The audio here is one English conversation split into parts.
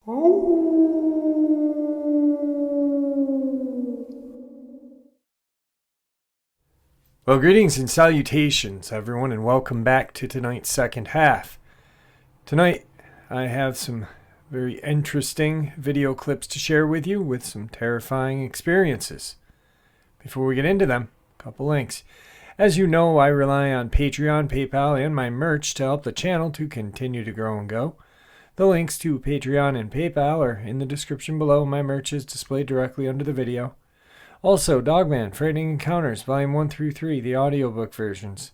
Well, greetings and salutations, everyone, and welcome back to tonight's second half. Tonight, I have some very interesting video clips to share with you with some terrifying experiences. Before we get into them, a couple links. As you know, I rely on Patreon, PayPal, and my merch to help the channel to continue to grow and go. The links to Patreon and PayPal are in the description below. My merch is displayed directly under the video. Also, Dogman, Frightening Encounters, Volume 1 through 3, the audiobook versions.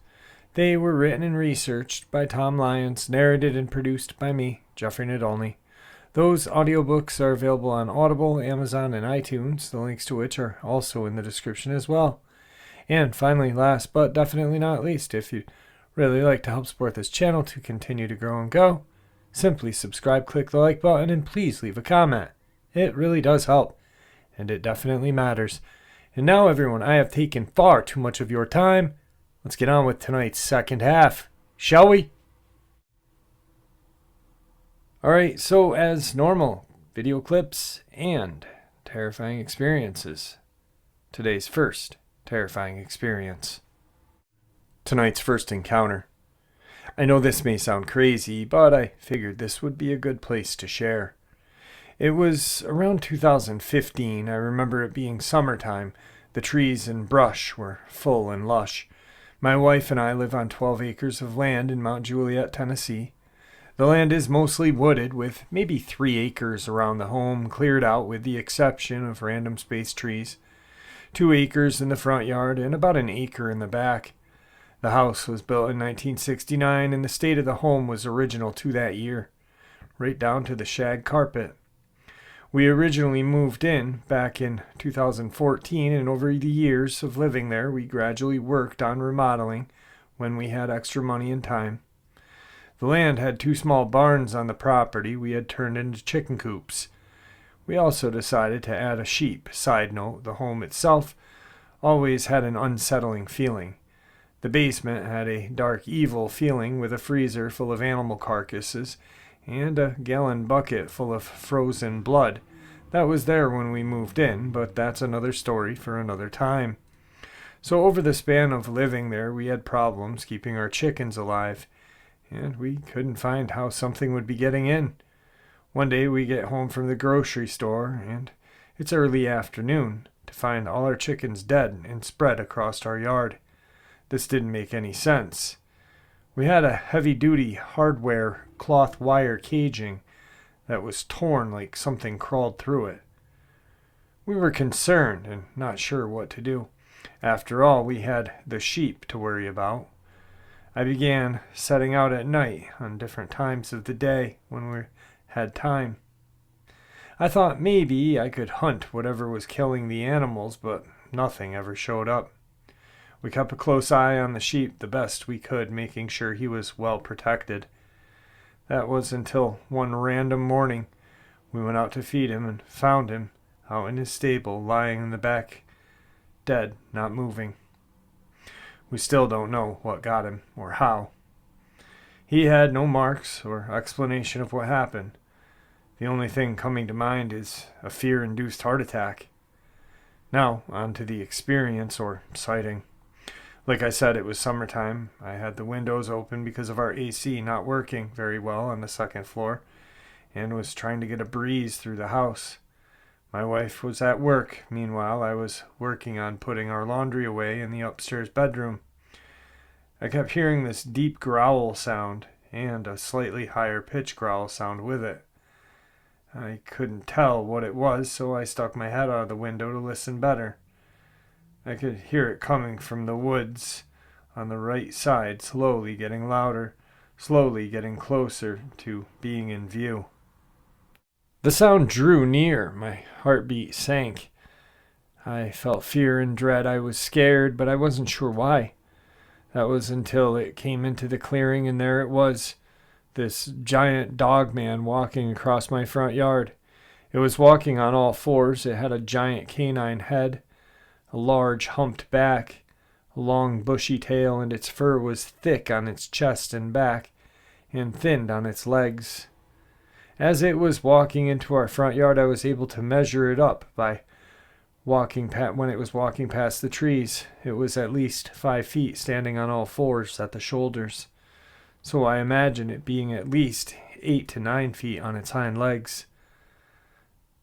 They were written and researched by Tom Lyons, narrated and produced by me, Jeffrey Nadolny. Those audiobooks are available on Audible, Amazon, and iTunes, the links to which are also in the description as well. And finally, last but definitely not least, if you'd really like to help support this channel to continue to grow and go, simply subscribe, click the like button, and please leave a comment. It really does help, and it definitely matters. And now, everyone, I have taken far too much of your time. Let's get on with tonight's second half, shall we? Alright, so as normal, video clips and terrifying experiences. Today's first terrifying experience. Tonight's first encounter. I know this may sound crazy, but I figured this would be a good place to share. It was around 2015. I remember it being summertime. The trees and brush were full and lush. My wife and I live on 12 acres of land in Mount Juliet, Tennessee. The land is mostly wooded, with maybe 3 acres around the home cleared out with the exception of random spaced trees. 2 acres in the front yard and about an acre in the back. The house was built in 1969 and the state of the home was original to that year, right down to the shag carpet. We originally moved in back in 2014, and over the years of living there, we gradually worked on remodeling when we had extra money and time. The land had 2 small barns on the property we had turned into chicken coops. We also decided to add a sheep. Side note, the home itself always had an unsettling feeling. The basement had a dark, evil feeling with a freezer full of animal carcasses and a gallon bucket full of frozen blood. That was there when we moved in, but that's another story for another time. So over the span of living there, we had problems keeping our chickens alive, and we couldn't find how something would be getting in. One day we get home from the grocery store, and it's early afternoon, to find all our chickens dead and spread across our yard. This didn't make any sense. We had a heavy-duty hardware cloth wire caging that was torn like something crawled through it. We were concerned and not sure what to do. After all, we had the sheep to worry about. I began setting out at night on different times of the day when we had time. I thought maybe I could hunt whatever was killing the animals, but nothing ever showed up. We kept a close eye on the sheep the best we could, making sure he was well protected. That was until one random morning we went out to feed him and found him out in his stable, lying in the back, dead, not moving. We still don't know what got him or how. He had no marks or explanation of what happened. The only thing coming to mind is a fear-induced heart attack. Now, on to the experience or sighting. Like I said, it was summertime. I had the windows open because of our AC not working very well on the second floor, and was trying to get a breeze through the house. My wife was at work. Meanwhile, I was working on putting our laundry away in the upstairs bedroom. I kept hearing this deep growl sound, and a slightly higher pitch growl sound with it. I couldn't tell what it was, so I stuck my head out of the window to listen better. I could hear it coming from the woods on the right side, slowly getting louder, slowly getting closer to being in view. The sound drew near. My heartbeat sank. I felt fear and dread. I was scared, but I wasn't sure why. That was until it came into the clearing, and there it was, this giant dogman walking across my front yard. It was walking on all fours. It had a giant canine head, a large humped back, a long bushy tail, and its fur was thick on its chest and back, and thinned on its legs. As it was walking into our front yard, I was able to measure it up by when it was walking past the trees. It was at least 5 feet, standing on all fours at the shoulders. So I imagine it being at least 8 to 9 feet on its hind legs.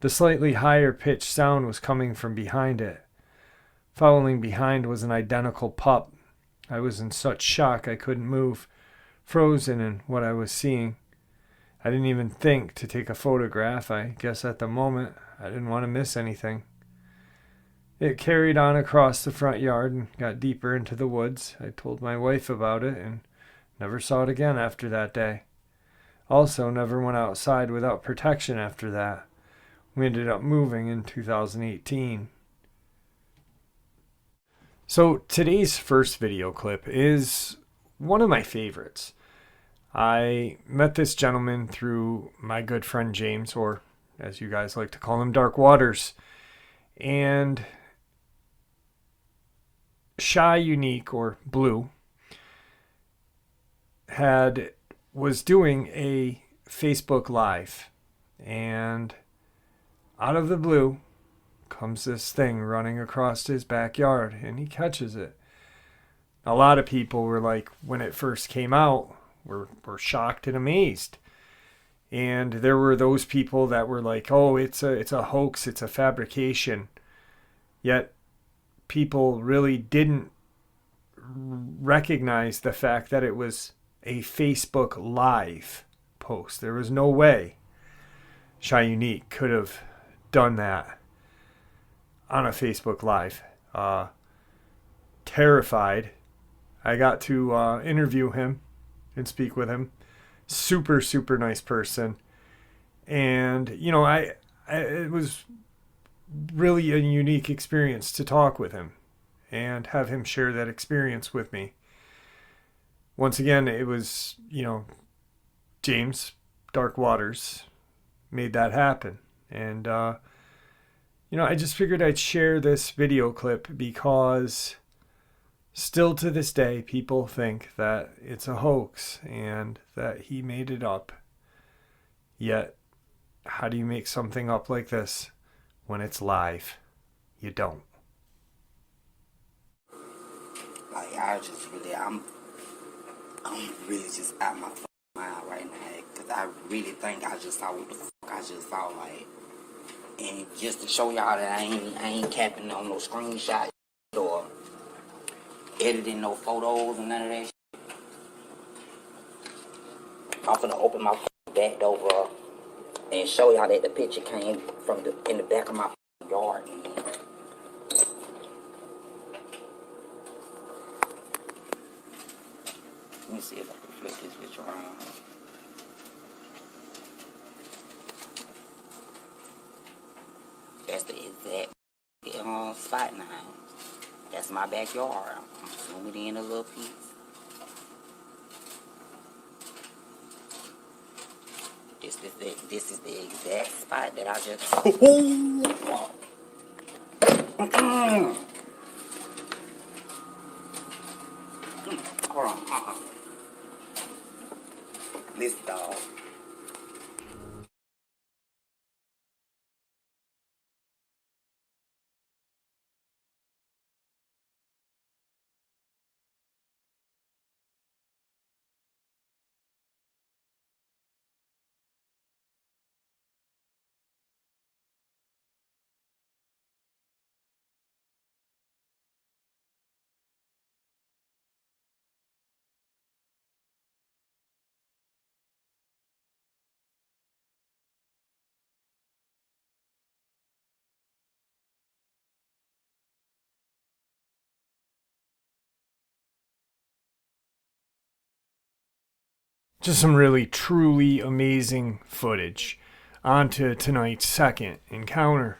The slightly higher pitched sound was coming from behind it. Following behind was an identical pup. I was in such shock I couldn't move, frozen in what I was seeing. I didn't even think to take a photograph. I guess at the moment I didn't want to miss anything. It carried on across the front yard and got deeper into the woods. I told my wife about it and never saw it again after that day. Also, never went outside without protection after that. We ended up moving in 2018. So today's first video clip is one of my favorites. I met this gentleman through my good friend James, or as you guys like to call him, Dark Waters. And Shy Unique, or Blue, was doing a Facebook Live, and out of the blue comes this thing running across his backyard, and he catches it. A lot of people were like, when it first came out, were shocked and amazed. And there were those people that were like, oh, it's a hoax, it's a fabrication. Yet people really didn't recognize the fact that it was a Facebook Live post. There was no way Shy Unique could have done that on a Facebook Live. Terrified. I got to interview him and speak with him. Super, super nice person. And, it was really a unique experience to talk with him and have him share that experience with me. Once again, it was, James, Dark Waters, made that happen. And, I just figured I'd share this video clip because still to this day, people think that it's a hoax and that he made it up. Yet, how do you make something up like this when it's live? You don't. I'm really just out my mind right now, because I really think I just saw what the fuck I just saw, and just to show y'all that I ain't capping on no screenshot or editing no photos and none of that shit. I'm finna open my back door and show y'all that the picture came from in the back of my yard. Let me see if I can flip this bitch around. That's the exact spot now. That's my backyard. I'm zooming in a little piece. This is the exact spot that I just. Hold on. This dog. Just some really, truly amazing footage. On to tonight's second encounter.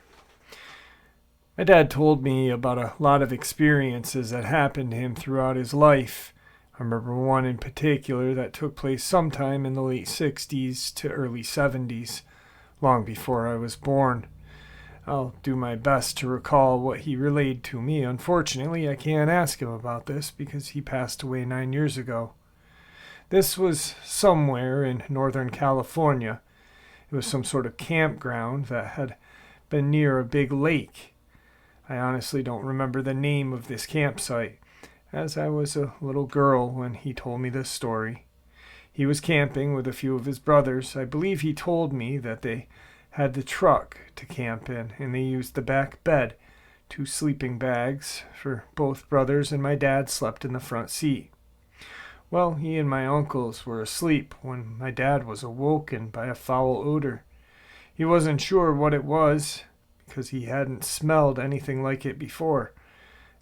My dad told me about a lot of experiences that happened to him throughout his life. I remember one in particular that took place sometime in the late 60s to early 70s, long before I was born. I'll do my best to recall what he relayed to me. Unfortunately, I can't ask him about this because he passed away 9 years ago. This was somewhere in Northern California. It It was some sort of campground that had been near a big lake. I honestly don't remember the name of this campsite, as I was a little girl when he told me this story. He was camping with a few of his brothers. I believe he told me that they had the truck to camp in, and they used the back bed, 2 sleeping bags for both brothers, and my dad slept in the front seat. Well, he and my uncles were asleep when my dad was awoken by a foul odor. He wasn't sure what it was, because he hadn't smelled anything like it before,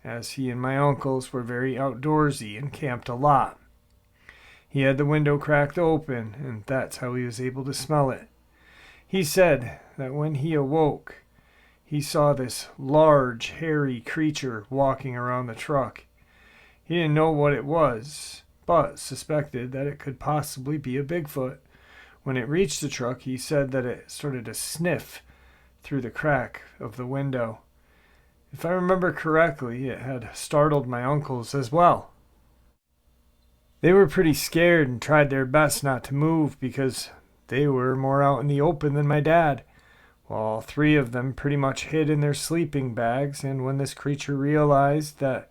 as he and my uncles were very outdoorsy and camped a lot. He had the window cracked open, and that's how he was able to smell it. He said that when he awoke, he saw this large, hairy creature walking around the truck. He didn't know what it was, but suspected that it could possibly be a Bigfoot. When it reached the truck, he said that it started to sniff through the crack of the window. If I remember correctly, it had startled my uncles as well. They were pretty scared and tried their best not to move because they were more out in the open than my dad. Well, all 3 of them pretty much hid in their sleeping bags, and when this creature realized that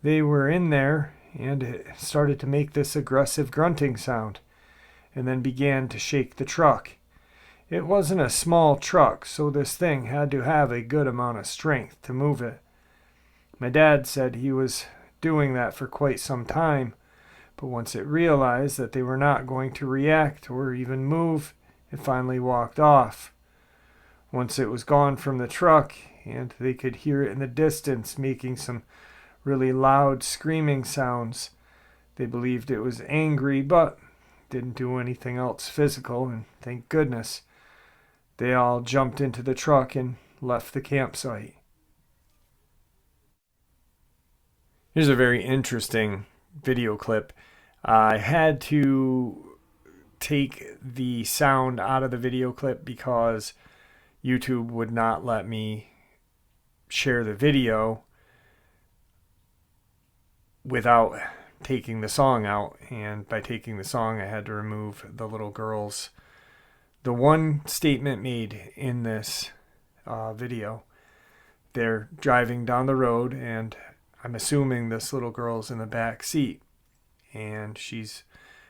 they were in there, and it started to make this aggressive grunting sound, and then began to shake the truck. It wasn't a small truck, so this thing had to have a good amount of strength to move it. My dad said he was doing that for quite some time, but once it realized that they were not going to react or even move, it finally walked off. Once it was gone from the truck, and they could hear it in the distance making some really loud screaming sounds, they believed it was angry, but didn't do anything else physical, and thank goodness. They all jumped into the truck and left the campsite. Here's a very interesting video clip. I had to take the sound out of the video clip because YouTube would not let me share the video without taking the song out. And by taking the song, I had to remove the little girls. The one statement made in this video, they're driving down the road, and I'm assuming this little girl's in the back seat, and she's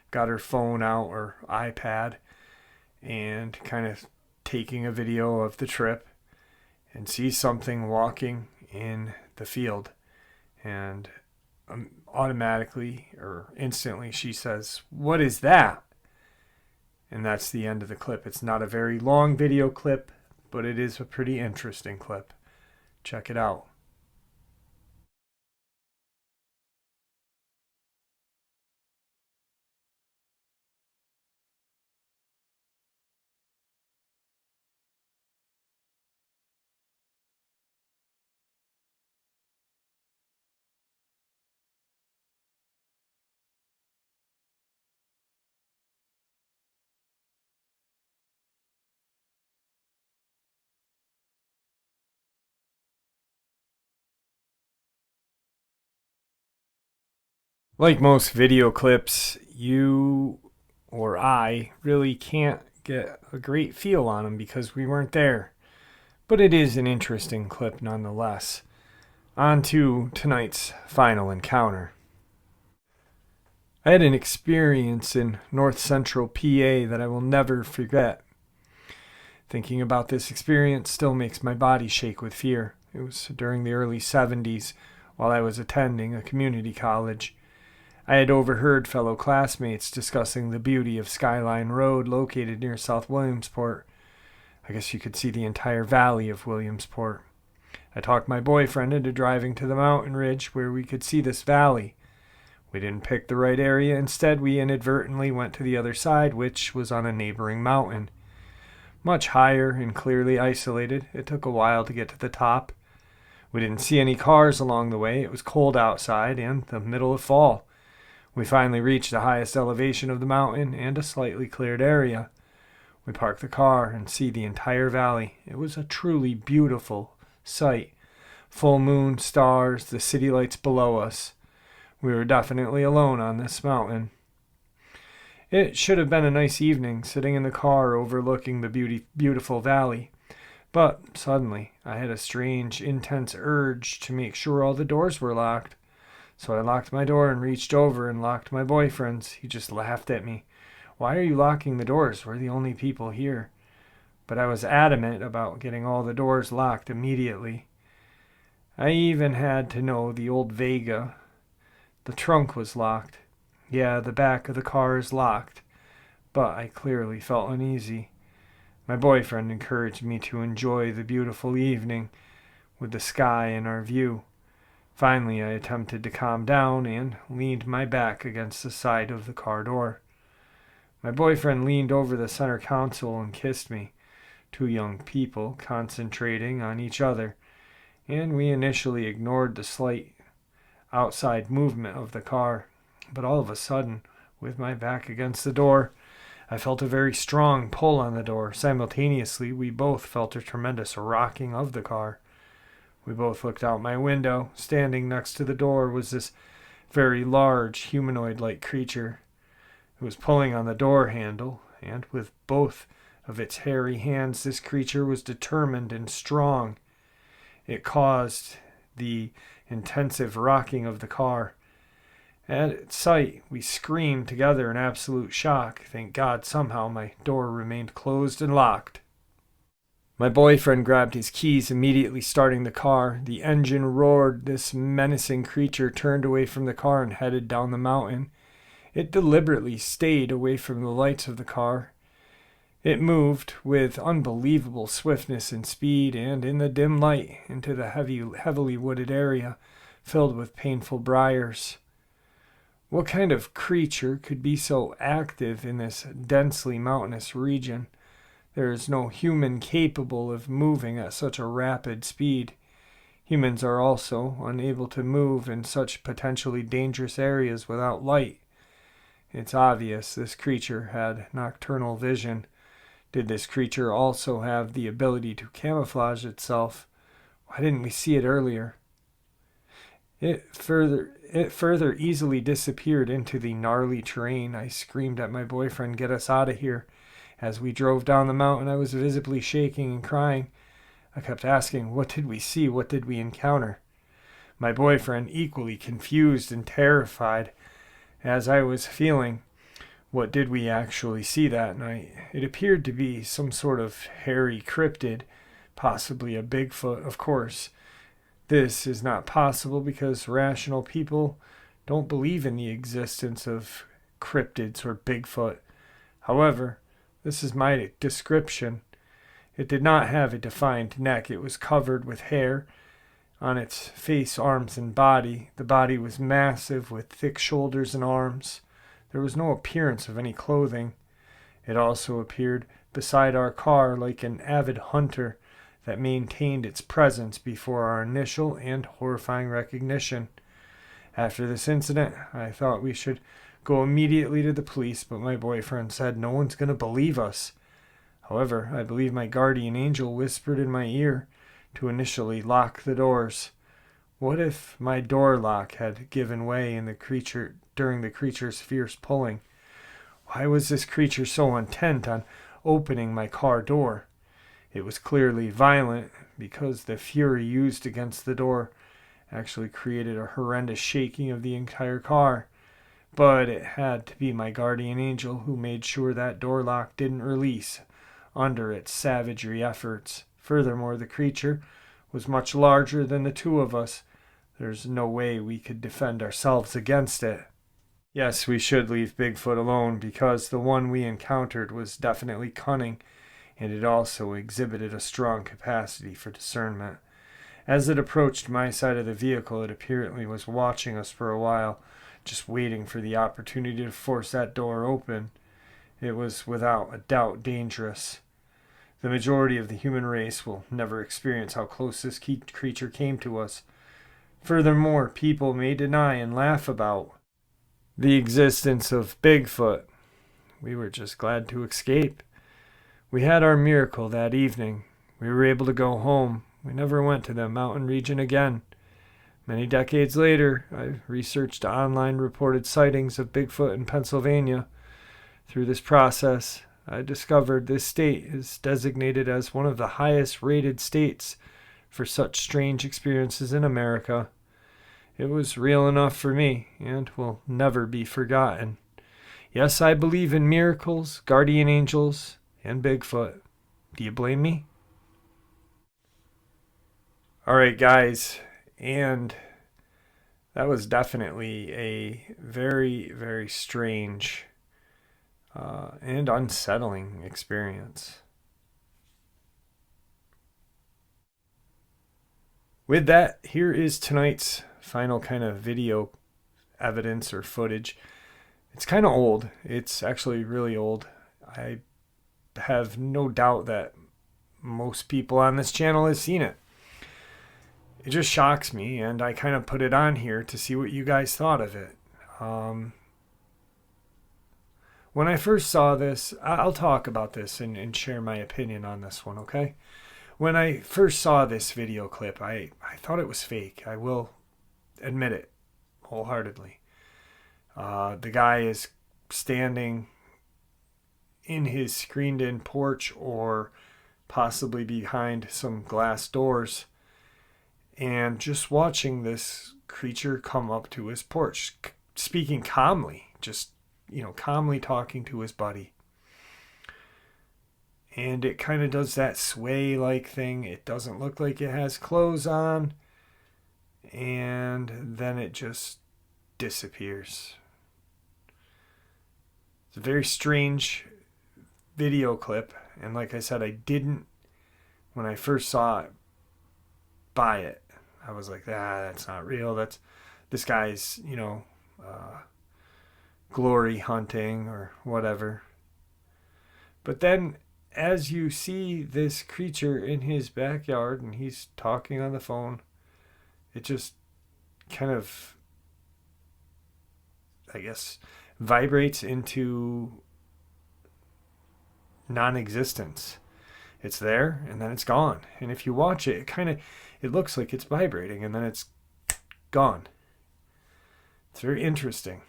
got her phone out or iPad and kind of taking a video of the trip, and sees something walking in the field, and automatically or instantly she says, "What is that?" And that's the end of the clip. It's not a very long video clip, but it is a pretty interesting clip. Check it out. Like most video clips, you or I really can't get a great feel on them because we weren't there. But it is an interesting clip nonetheless. On to tonight's final encounter. I had an experience in north central PA that I will never forget. Thinking about this experience still makes my body shake with fear. It was during the early 70s while I was attending a community college. I had overheard fellow classmates discussing the beauty of Skyline Road located near South Williamsport. I guess you could see the entire valley of Williamsport. I talked my boyfriend into driving to the mountain ridge where we could see this valley. We didn't pick the right area. Instead, we inadvertently went to the other side, which was on a neighboring mountain. Much higher and clearly isolated, it took a while to get to the top. We didn't see any cars along the way. It was cold outside and the middle of fall. We finally reached the highest elevation of the mountain and a slightly cleared area. We parked the car and see the entire valley. It was a truly beautiful sight. Full moon, stars, the city lights below us. We were definitely alone on this mountain. It should have been a nice evening, sitting in the car overlooking the beautiful valley. But suddenly, I had a strange, intense urge to make sure all the doors were locked. So I locked my door and reached over and locked my boyfriend's. He just laughed at me. "Why are you locking the doors? We're the only people here." But I was adamant about getting all the doors locked immediately. I even had to know the old Vega. The trunk was locked. Yeah, the back of the car is locked. But I clearly felt uneasy. My boyfriend encouraged me to enjoy the beautiful evening with the sky in our view. Finally, I attempted to calm down and leaned my back against the side of the car door. My boyfriend leaned over the center console and kissed me, two young people concentrating on each other, and we initially ignored the slight outside movement of the car. But all of a sudden, with my back against the door, I felt a very strong pull on the door. Simultaneously, we both felt a tremendous rocking of the car. We both looked out my window. Standing next to the door was this very large, humanoid-like creature. It was pulling on the door handle, and with both of its hairy hands, this creature was determined and strong. It caused the intensive rocking of the car. At its sight, we screamed together in absolute shock. Thank God somehow my door remained closed and locked. My boyfriend grabbed his keys, immediately starting the car. The engine roared. This menacing creature turned away from the car and headed down the mountain. It deliberately stayed away from the lights of the car. It moved with unbelievable swiftness and speed, and in the dim light, into the heavily wooded area filled with painful briars. What kind of creature could be so active in this densely mountainous region? There is no human capable of moving at such a rapid speed. Humans are also unable to move in such potentially dangerous areas without light. It's obvious this creature had nocturnal vision. Did this creature also have the ability to camouflage itself? Why didn't we see it earlier? It further easily disappeared into the gnarly terrain. I screamed at my boyfriend, "Get us out of here." As we drove down the mountain, I was visibly shaking and crying. I kept asking, what did we see? What did we encounter? My boyfriend, equally confused and terrified as I was feeling. What did we actually see that night? It appeared to be some sort of hairy cryptid, possibly a Bigfoot, of course. This is not possible because rational people don't believe in the existence of cryptids or Bigfoot. However, this is my description. It did not have a defined neck. It was covered with hair on its face, arms, and body. The body was massive with thick shoulders and arms. There was no appearance of any clothing. It also appeared beside our car like an avid hunter that maintained its presence before our initial and horrifying recognition. After this incident, I thought we should go immediately to the police, but my boyfriend said no one's going to believe us. However, I believe my guardian angel whispered in my ear to initially lock the doors. What if my door lock had given way during the creature's fierce pulling? Why was this creature so intent on opening my car door? It was clearly violent because the fury used against the door actually created a horrendous shaking of the entire car. But it had to be my guardian angel who made sure that door lock didn't release under its savagery efforts. Furthermore, the creature was much larger than the two of us. There's no way we could defend ourselves against it. Yes, we should leave Bigfoot alone because the one we encountered was definitely cunning, and it also exhibited a strong capacity for discernment. As it approached my side of the vehicle, it apparently was watching us for a while, just waiting for the opportunity to force that door open. It was without a doubt dangerous. The majority of the human race will never experience how close this creature came to us. Furthermore, people may deny and laugh about the existence of Bigfoot. We were just glad to escape. We had our miracle that evening. We were able to go home. We never went to the mountain region again. Many decades later, I researched online reported sightings of Bigfoot in Pennsylvania. Through this process, I discovered this state is designated as one of the highest rated states for such strange experiences in America. It was real enough for me and will never be forgotten. Yes, I believe in miracles, guardian angels, and Bigfoot. Do you blame me? Alright, guys, and that was definitely a very, very strange and unsettling experience. With that, here is tonight's final kind of video evidence or footage. It's kind of old. It's actually really old. I have no doubt that most people on this channel have seen it. It just shocks me, and I kind of put it on here to see what you guys thought of it. When I first saw this, I'll talk about this and share my opinion on this one, okay? When I first saw this video clip, I thought it was fake. I will admit it wholeheartedly. The guy is standing in his screened-in porch or possibly behind some glass doors and just watching this creature come up to his porch, speaking calmly, just, calmly talking to his buddy. And it kind of does that sway-like thing. It doesn't look like it has clothes on. And then it just disappears. It's a very strange video clip. And like I said, I didn't, when I first saw it, buy it. I was like, that's not real. This guy's, glory hunting or whatever. But then as you see this creature in his backyard and he's talking on the phone, it just kind of, I guess, vibrates into non-existence. It's there and then it's gone. And if you watch it, it looks like it's vibrating and then it's gone. It's very interesting.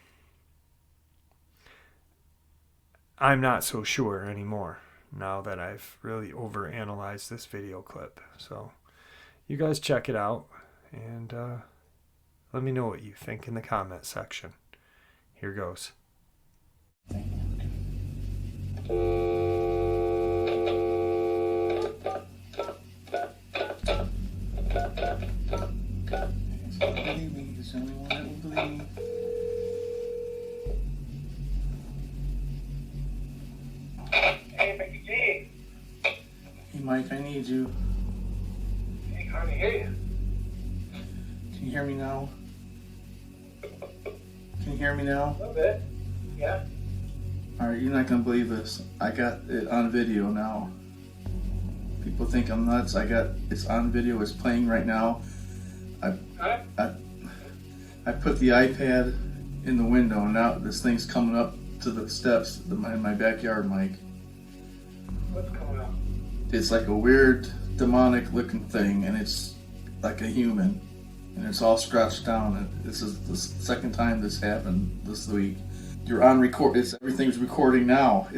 I'm not so sure anymore now that I've really overanalyzed this video clip. So you guys check it out and let me know what you think in the comment section. Here goes. He's the only one that will believe me. Hey, Mickey G. Hey, Mike, I need you. Hey, can't hear you. Can you hear me now? Can you hear me now? A little bit. Yeah. Alright, you're not gonna believe this. I got it on video now. People think I'm nuts. It's on video. It's playing right now. I put the iPad in the window and now this thing's coming up to the steps in my backyard, Mike. What's coming up? It's like a weird demonic looking thing and it's like a human and it's all scratched down. And this is the second time this happened this week. You're on record. Everything's recording now.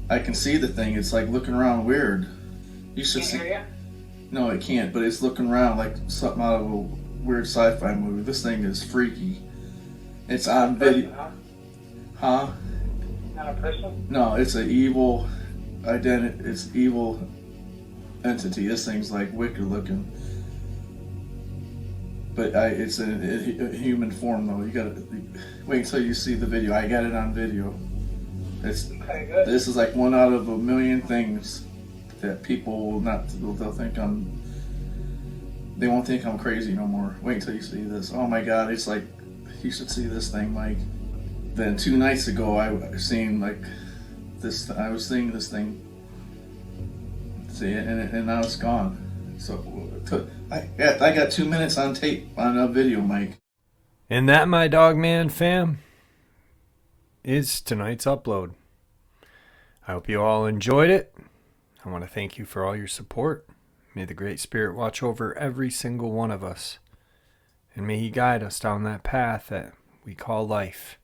I can see the thing. It's like looking around weird. You should see. Hear No, it can't. But it's looking around like something out of a weird sci-fi movie. This thing is freaky. It's on video. Huh? Not a person? No, it's an evil identity. It's evil entity. This thing's like wicked looking. But it's a human form though. You gotta wait until you see the video. I got it on video. Okay, good. This is like one out of a million things that people will not. They won't think I'm crazy no more. Wait until you see this. Oh my God! It's like you should see this thing, Mike. Then 2 nights ago, I was seeing like this. I was seeing this thing. See it, and now it's gone. So I got 2 minutes on tape on a video, Mike. And that, my Dogman fam, is tonight's upload. I hope you all enjoyed it. I want to thank you for all your support. May the Great Spirit watch over every single one of us. And may He guide us down that path that we call life.